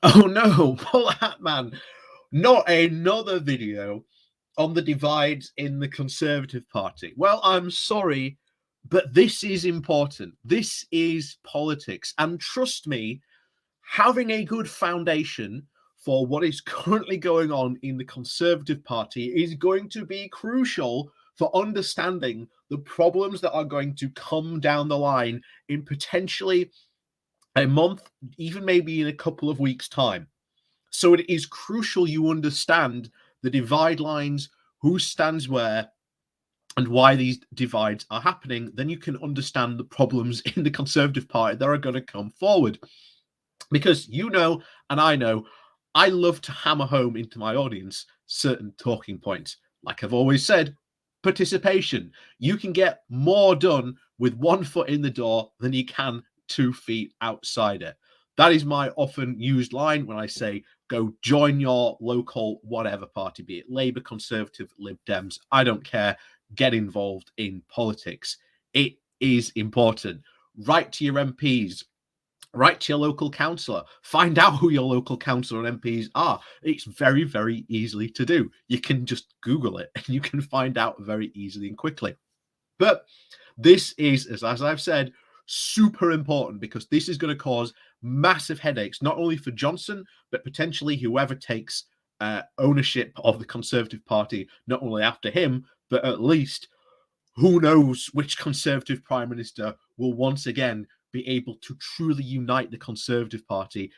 Oh no, pull that man. Not another video on the divides in the Conservative Party. Well, I'm sorry, but this is important. This is politics. And trust me, having a good foundation for what is currently going on in the Conservative Party is going to be crucial for understanding the problems that are going to come down the line in potentially a month, even maybe in a couple of weeks' time. So it is crucial you understand the divide lines, who stands where, and why these divides are happening. Then you can understand the problems in the Conservative Party that are going to come forward. Because you know, and I know, I love to hammer home into my audience certain talking points. Like I've always said, participation. You can get more done with 1 foot in the door than you can 2 feet outside it. That is my often used line when I say, go join your local whatever party, be it Labour, Conservative, Lib Dems. I don't care. Get involved in politics. It is important. Write to your MPs, write to your local councillor, find out who your local councillor and MPs are. It's very, very easily to do. You can just Google it and you can find out very easily and quickly. But this is, as I've said, super important because this is going to cause massive headaches, not only for Johnson, but potentially whoever takes ownership of the Conservative Party, not only after him, but at least who knows which Conservative Prime Minister will once again be able to truly unite the Conservative Party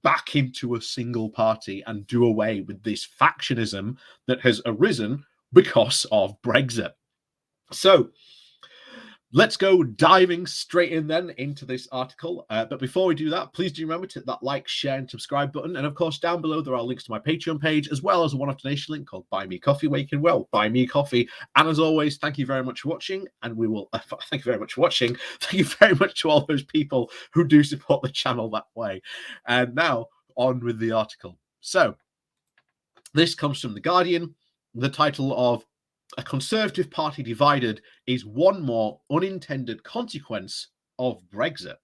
back into a single party and do away with this factionism that has arisen because of Brexit. So let's go diving straight in then into this article. But before we do that, please do remember to hit that like, share, and subscribe button. And of course, down below, there are links to my Patreon page, as well as a one-off donation link called Buy Me Coffee, where you can, well, buy me coffee. And as always, thank you very much for watching. And we will, thank you very much for watching. Thank you very much to all those people who do support the channel that way. And now, on with the article. So, this comes from The Guardian, the title of "A Conservative Party Divided is One More Unintended Consequence of Brexit."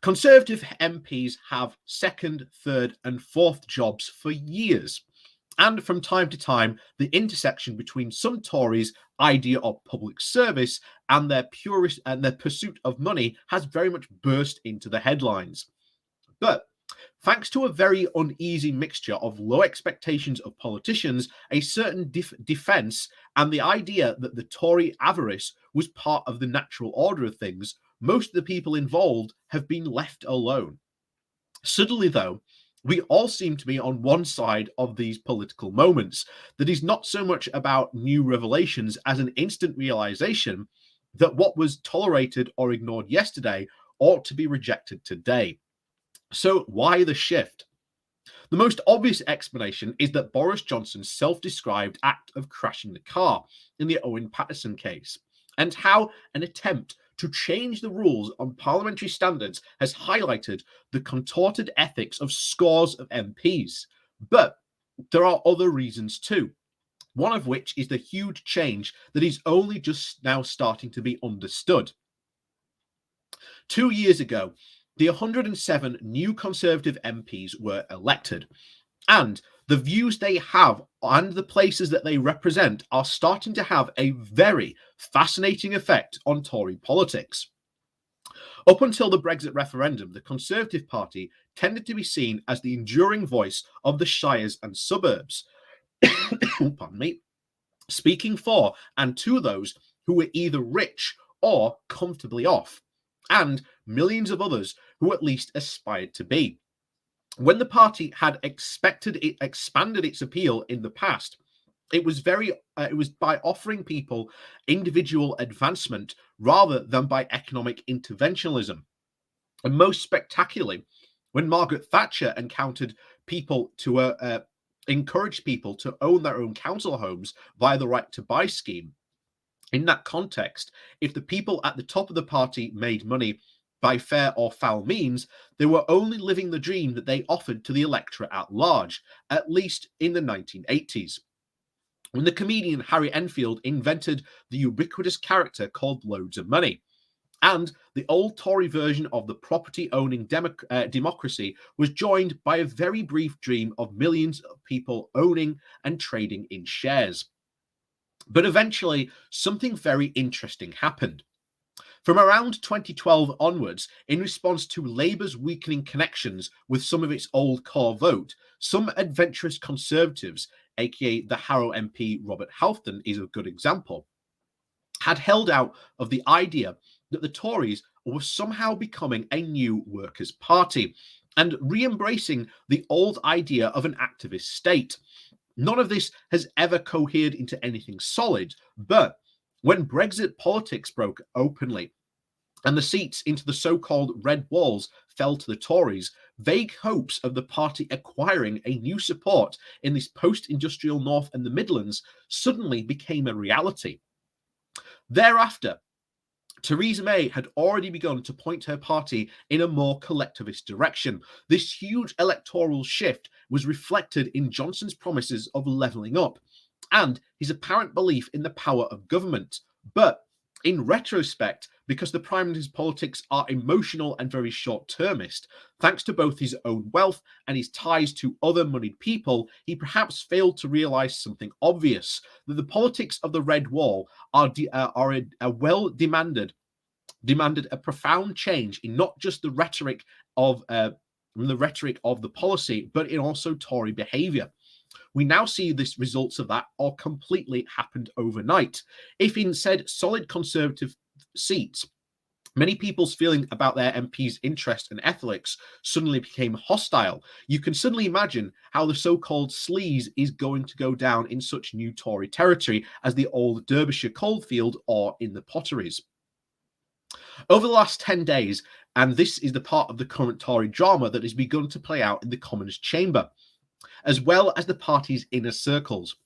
Conservative MPs have second, third, and fourth jobs for years. And from time to time, the intersection between some Tories' idea of public service and their pursuit of money has very much burst into the headlines. But thanks to a very uneasy mixture of low expectations of politicians, a certain defence, and the idea that the Tory avarice was part of the natural order of things, most of the people involved have been left alone. Suddenly, though, we all seem to be on one side of these political moments that is not so much about new revelations as an instant realization that what was tolerated or ignored yesterday ought to be rejected today. So why the shift? The most obvious explanation is that Boris Johnson's self-described act of crashing the car in the Owen Paterson case, and how an attempt to change the rules on parliamentary standards has highlighted the contorted ethics of scores of MPs. But there are other reasons too, one of which is the huge change that is only just now starting to be understood. 2 years ago, the 107 new Conservative MPs were elected, and the views they have and the places that they represent are starting to have a very fascinating effect on Tory politics. Up until the Brexit referendum, the Conservative Party tended to be seen as the enduring voice of the shires and suburbs, pardon me, speaking for and to those who were either rich or comfortably off, and millions of others who at least aspired to be. When the party had expanded its appeal in the past, it was by offering people individual advancement rather than by economic interventionism. And most spectacularly, when Margaret Thatcher encountered people to encourage people to own their own council homes via the right to buy scheme. In that context, if the people at the top of the party made money by fair or foul means, they were only living the dream that they offered to the electorate at large, at least in the 1980s. When the comedian Harry Enfield invented the ubiquitous character called Loads of Money, And the old Tory version of the property-owning democracy was joined by a very brief dream of millions of people owning and trading in shares. But eventually, something very interesting happened. From around 2012 onwards, in response to Labour's weakening connections with some of its old core vote, some adventurous Conservatives, aka the Harrow MP Robert Halfton is a good example, had held out of the idea that the Tories were somehow becoming a new workers' party and re-embracing the old idea of an activist state. None of this has ever cohered into anything solid, but when Brexit politics broke openly and the seats into the so-called red walls fell to the Tories, vague hopes of the party acquiring a new support in this post-industrial North and the Midlands suddenly became a reality. Thereafter, Theresa May had already begun to point her party in a more collectivist direction. This huge electoral shift was reflected in Johnson's promises of levelling up and his apparent belief in the power of government. But in retrospect, because the Prime Minister's politics are emotional and very short-termist, thanks to both his own wealth and his ties to other moneyed people, he perhaps failed to realise something obvious, that the politics of the Red Wall are demanded a profound change in not just the rhetoric of the policy, but in also Tory behaviour. We now see the results of that all completely happened overnight. If in said solid Conservative seats, many people's feeling about their MPs' interest and ethics suddenly became hostile, you can suddenly imagine how the so-called sleaze is going to go down in such new Tory territory as the old Derbyshire coalfield or in the Potteries. Over the last 10 days, and this is the part of the current Tory drama that has begun to play out in the Commons chamber, as well as the party's inner circles.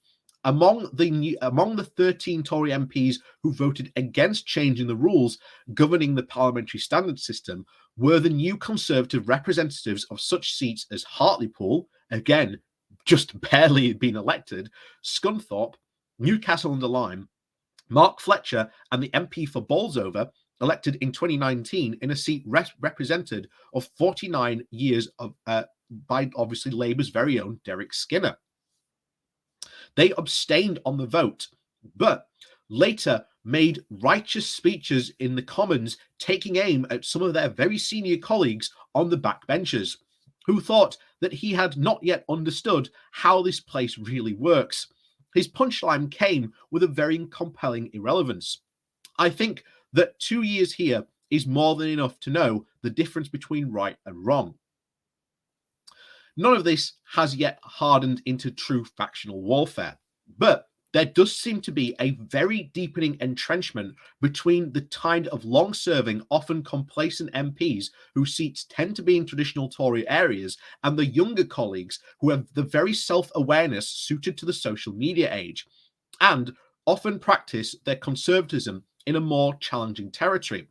Among the 13 Tory MPs who voted against changing the rules governing the parliamentary standard system were the new Conservative representatives of such seats as Hartlepool, again, just barely been elected, Scunthorpe, Newcastle-under-Lyme, Mark Fletcher, and the MP for Bolsover, elected in 2019 in a seat represented of 49 years of by obviously Labour's very own Derek Skinner. They abstained on the vote, but later made righteous speeches in the Commons, taking aim at some of their very senior colleagues on the backbenches, who thought that he had not yet understood how this place really works. His punchline came with a very compelling irrelevance. I think that 2 years here is more than enough to know the difference between right and wrong. None of this has yet hardened into true factional warfare, but there does seem to be a very deepening entrenchment between the kind of long-serving, often complacent MPs whose seats tend to be in traditional Tory areas and the younger colleagues who have the very self-awareness suited to the social media age and often practice their conservatism in a more challenging territory.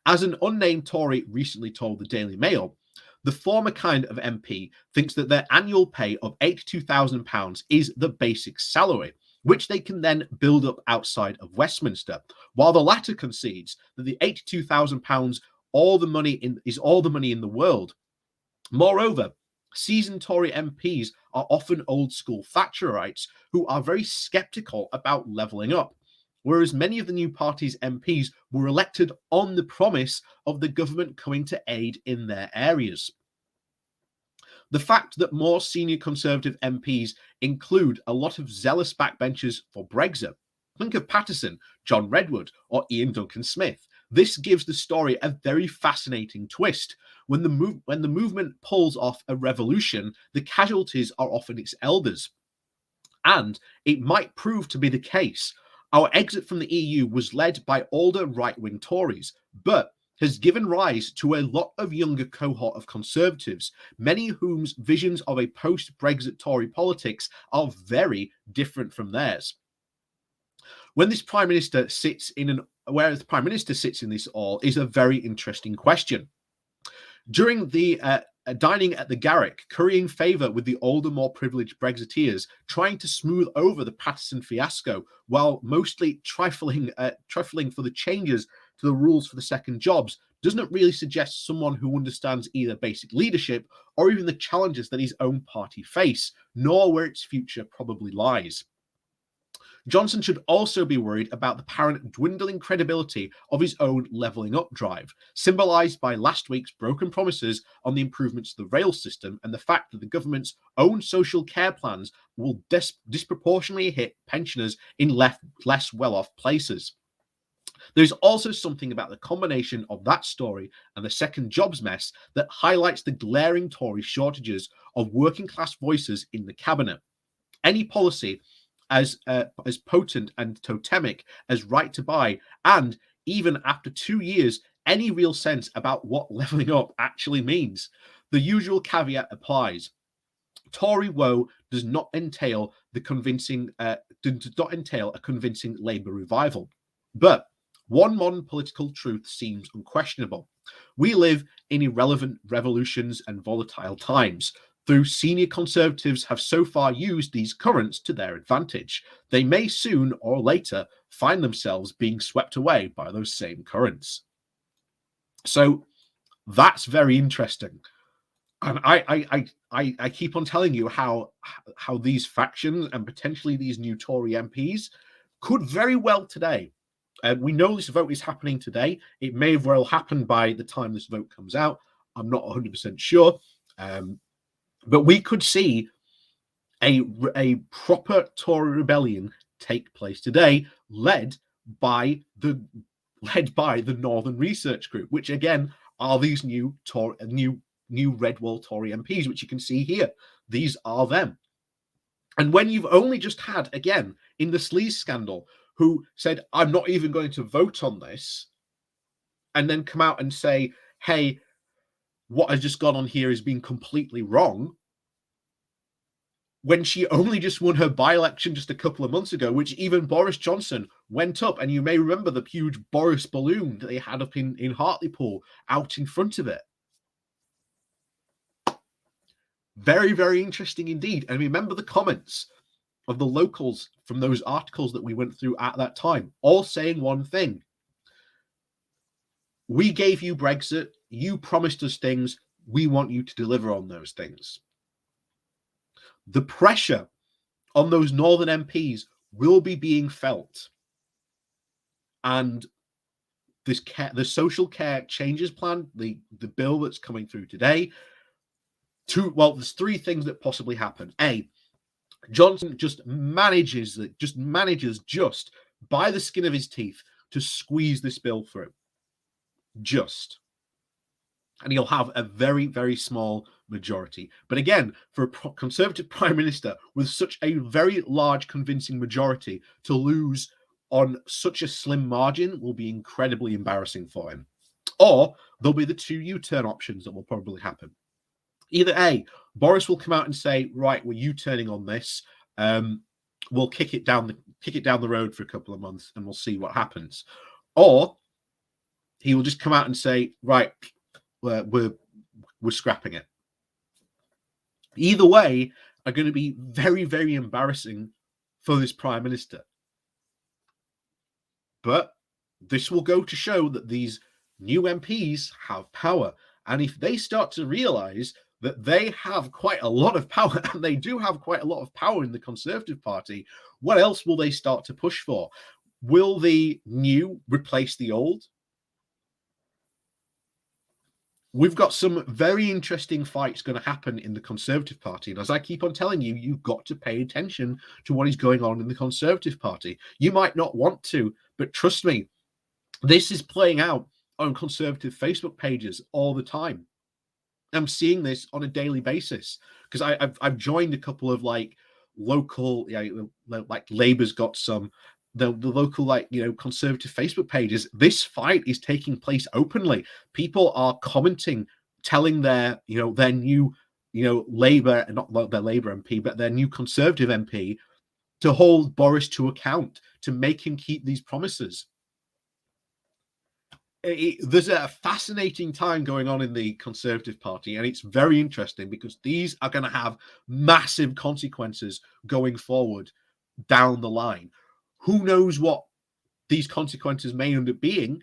As an unnamed Tory recently told the Daily Mail, the former kind of MP thinks that their annual pay of £82,000 is the basic salary, which they can then build up outside of Westminster, while the latter concedes that the £82,000 is all the money in the world. Moreover, seasoned Tory MPs are often old school Thatcherites who are very sceptical about levelling up, whereas many of the new party's MPs were elected on the promise of the government coming to aid in their areas. The fact that more senior Conservative MPs include a lot of zealous backbenchers for Brexit, think of Patterson, John Redwood, or Ian Duncan Smith. This gives the story a very fascinating twist. When the movement pulls off a revolution, the casualties are often its elders. And it might prove to be the case. Our exit from the EU was led by older right-wing Tories, but has given rise to a lot of younger cohort of Conservatives, many whose visions of a post-Brexit Tory politics are very different from theirs. Where the Prime Minister sits in this all is a very interesting question. During the dining at the Garrick, currying favour with the older, more privileged Brexiteers, trying to smooth over the Patterson fiasco, while mostly trifling for the changes to the rules for the second jobs doesn't really suggest someone who understands either basic leadership or even the challenges that his own party face, nor where its future probably lies. Johnson should also be worried about the apparent dwindling credibility of his own levelling up drive, symbolised by last week's broken promises on the improvements to the rail system and the fact that the government's own social care plans will disproportionately hit pensioners in less well-off places. There's also something about the combination of that story and the second jobs mess that highlights the glaring Tory shortages of working class voices in the cabinet. Any policy as potent and totemic as right to buy, and even after 2 years, any real sense about what levelling up actually means. The usual caveat applies. Tory woe does not entail a convincing Labour revival. But one modern political truth seems unquestionable. We live in irrelevant revolutions and volatile times. Though senior Conservatives have so far used these currents to their advantage, they may soon or later find themselves being swept away by those same currents. So that's very interesting. And I keep on telling you how these factions and potentially these new Tory MPs could very well today. We know this vote is happening today. It may have well happened by the time this vote comes out. I'm not 100% sure. But we could see a proper Tory rebellion take place today, led by the Northern Research Group, which again are these new red wall Tory MPs, which you can see here. These are them. And when you've only just had, again, in the sleaze scandal, who said, I'm not even going to vote on this, and then come out and say, hey, what has just gone on here is being completely wrong, when she only just won her by-election just a couple of months ago, which even Boris Johnson went up, and you may remember the huge Boris balloon that they had up in Hartlepool out in front of it. Very, very interesting indeed. And remember the comments of the locals from those articles that we went through at that time, all saying one thing. We gave you Brexit, you promised us things, we want you to deliver on those things. The pressure on those Northern MPs will be being felt. And the social care changes plan, the bill that's coming through today, there's three things that possibly happen. A, Johnson just manages by the skin of his teeth to squeeze this bill through. And he'll have a very, very small majority. But again, for a Conservative Prime Minister with such a very large convincing majority, to lose on such a slim margin will be incredibly embarrassing for him. Or there'll be the two U-turn options that will probably happen. Either A, Boris will come out and say, right, we're U-turning on this. We'll kick it down the road for a couple of months and we'll see what happens. Or he will just come out and say, right, we're scrapping it. Either way are going to be very, very embarrassing for this Prime Minister. But this will go to show that these new MPs have power. And if they start to realise that they have quite a lot of power, and they do have quite a lot of power in the Conservative Party, what else will they start to push for? Will the new replace the old? We've got some very interesting fights going to happen in the Conservative Party. And as I keep on telling you, you've got to pay attention to what is going on in the Conservative Party. You might not want to, but trust me, this is playing out on Conservative Facebook pages all the time. I'm seeing this on a daily basis because I've joined a couple of local, like Labour's got some, the local Conservative Facebook pages. This fight is taking place openly. People are commenting, telling their new Labour, not their Labour MP, but their new Conservative MP to hold Boris to account, to make him keep these promises. There's a fascinating time going on in the Conservative Party, and it's very interesting because these are going to have massive consequences going forward down the line. Who knows what these consequences may end up being?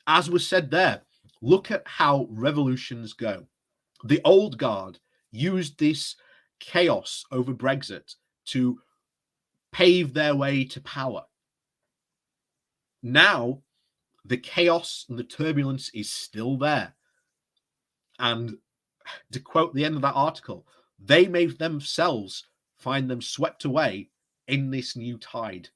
As was said there, look at how revolutions go. The old guard used this chaos over Brexit to pave their way to power. Now, the chaos and the turbulence is still there. And to quote the end of that article, they may themselves find them swept away in this new tide.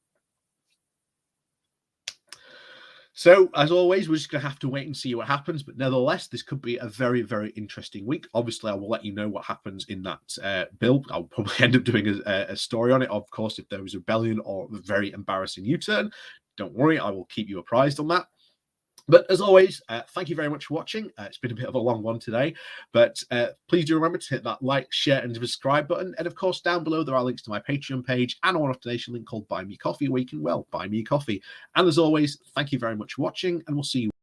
So, as always, we're just going to have to wait and see what happens. But nevertheless, this could be a very, very interesting week. Obviously, I will let you know what happens in that bill. I'll probably end up doing a story on it. Of course, if there was a rebellion or a very embarrassing U-turn, don't worry, I will keep you apprised on that. But as always, thank you very much for watching. It's been a bit of a long one today, but please do remember to hit that like, share, and subscribe button. And of course, down below, there are links to my Patreon page and a one-off donation link called Buy Me Coffee, where you can, well, buy me coffee. And as always, thank you very much for watching, and we'll see you